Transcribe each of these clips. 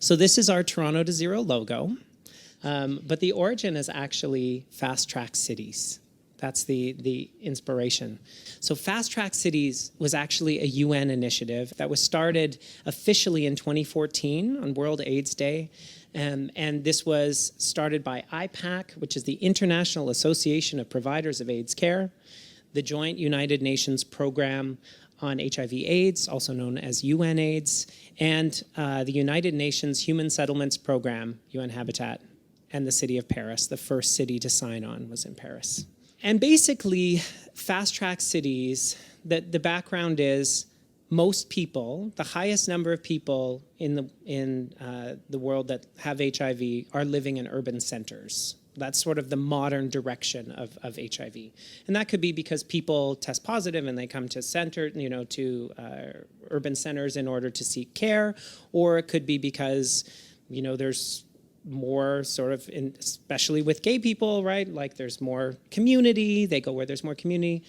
So this is our Toronto to Zero logo, but the origin is actually Fast Track Cities. That's the inspiration. So Fast Track Cities was actually a UN initiative that was started officially in 2014 on World AIDS Day. And this was started by IPAC, which is the International Association of Providers of AIDS Care, the Joint United Nations Program on HIV/AIDS, also known as UNAIDS, and the United Nations Human Settlements Program, UN Habitat, and the city of Paris. The first city to sign on was in Paris. And basically, Fast Track Cities, the background is most people, the highest number of people in the world that have HIV are living in urban centers. That's sort of the modern direction of HIV. And that could be because people test positive and they come to urban centers in order to seek care, or it could be because, there's more sort of, especially with gay people, right? Like there's more community, they go where there's more community.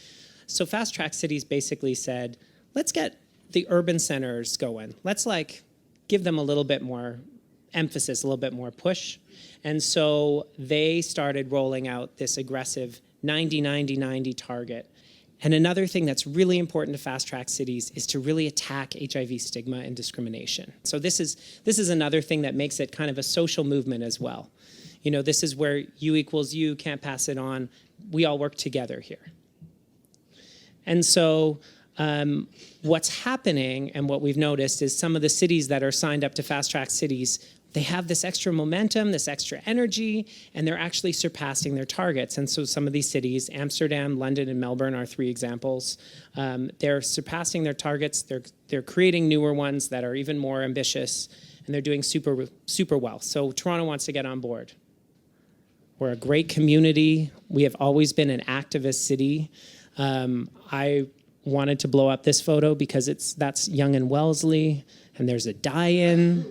So Fast Track Cities basically said, let's get the urban centers going. Let's give them a little bit more emphasis, a little bit more push. And so they started rolling out this aggressive 90-90-90 target. And another thing that's really important to Fast Track Cities is to really attack HIV stigma and discrimination. So this is another thing that makes it kind of a social movement as well. This is where you equals you, can't pass it on. We all work together here. And so what's happening and what we've noticed is some of the cities that are signed up to Fast Track Cities, they have this extra momentum, this extra energy, and they're actually surpassing their targets. And so some of these cities, Amsterdam, London, and Melbourne are 3 examples. They're surpassing their targets. They're creating newer ones that are even more ambitious, and they're doing super, super well. So Toronto wants to get on board. We're a great community. We have always been an activist city. I wanted to blow up this photo because that's Young and Wellesley, and there's a die-in.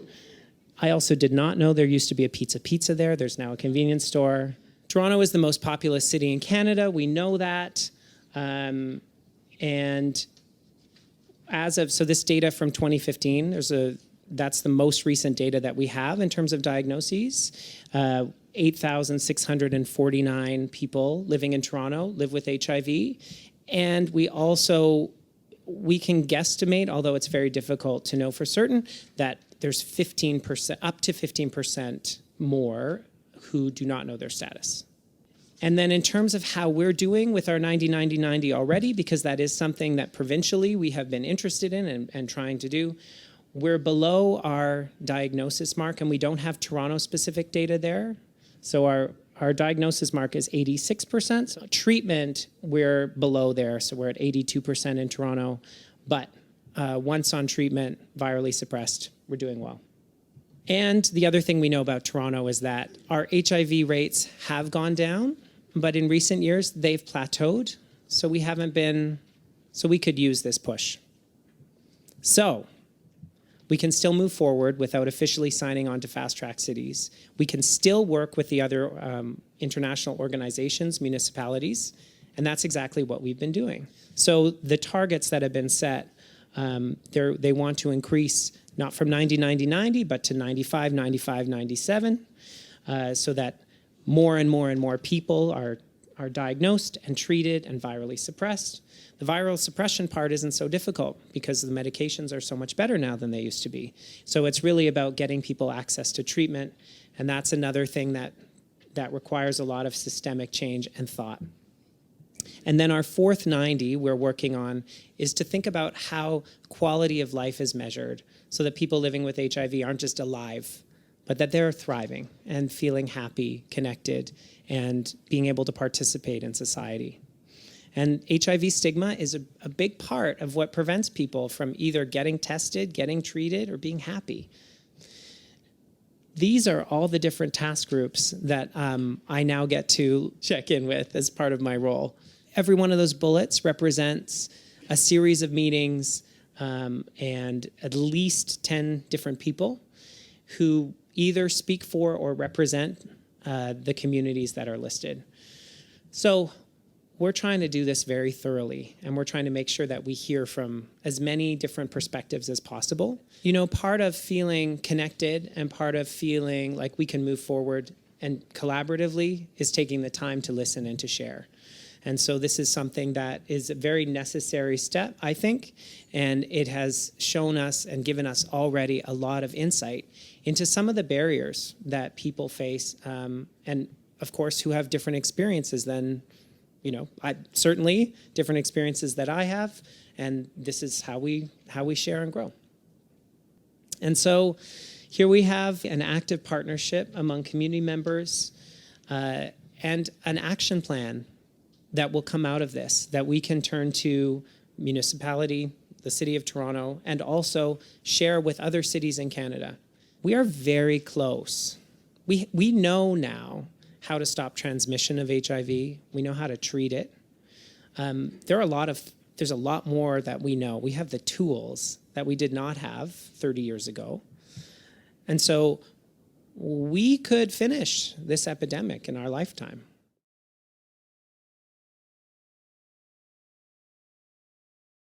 I also did not know there used to be a Pizza there. There's now a convenience store. Toronto is the most populous city in Canada. We know that. And so this data from 2015, that's the most recent data that we have in terms of diagnoses. 8,649 people living in Toronto live with HIV. And we can guesstimate, although it's very difficult to know for certain, that there's 15%, up to 15% more who do not know their status. And then in terms of how we're doing with our 90-90-90 already, because that is something that provincially we have been interested in and trying to do, we're below our diagnosis mark, and we don't have Toronto-specific data there. So our diagnosis mark is 86%. So treatment, we're below there, so we're at 82% in Toronto. But once on treatment, virally suppressed, we're doing well. And the other thing we know about Toronto is that our HIV rates have gone down, but in recent years, they've plateaued. So we could use this push. So we can still move forward without officially signing on to Fast Track Cities. We can still work with the other international organizations, municipalities, and that's exactly what we've been doing. So the targets that have been set, they want to increase not from 90-90-90, but to 95-95-97, so that more and more people are diagnosed and treated and virally suppressed. The viral suppression part isn't so difficult because the medications are so much better now than they used to be. So it's really about getting people access to treatment, and that's another thing that requires a lot of systemic change and thought. And then our fourth 90 we're working on is to think about how quality of life is measured so that people living with HIV aren't just alive, but that they're thriving and feeling happy, connected, and being able to participate in society. And HIV stigma is a big part of what prevents people from either getting tested, getting treated, or being happy. These are all the different task groups that I now get to check in with as part of my role. Every one of those bullets represents a series of meetings and at least 10 different people who either speak for or represent the communities that are listed. So we're trying to do this very thoroughly, and we're trying to make sure that we hear from as many different perspectives as possible. You know, part of feeling connected and part of feeling like we can move forward and collaboratively is taking the time to listen and to share. And so this is something that is a very necessary step, I think, and it has shown us and given us already a lot of insight into some of the barriers that people face, and of course, who have different experiences than, you know, certainly different experiences that I have, and this is how we share and grow. And so here we have an active partnership among community members and an action plan that will come out of this, that we can turn to municipality, the City of Toronto, and also share with other cities in Canada. We are very close. We know now how to stop transmission of HIV. We know how to treat it. There's a lot more that we know. We have the tools that we did not have 30 years ago. And so we could finish this epidemic in our lifetime.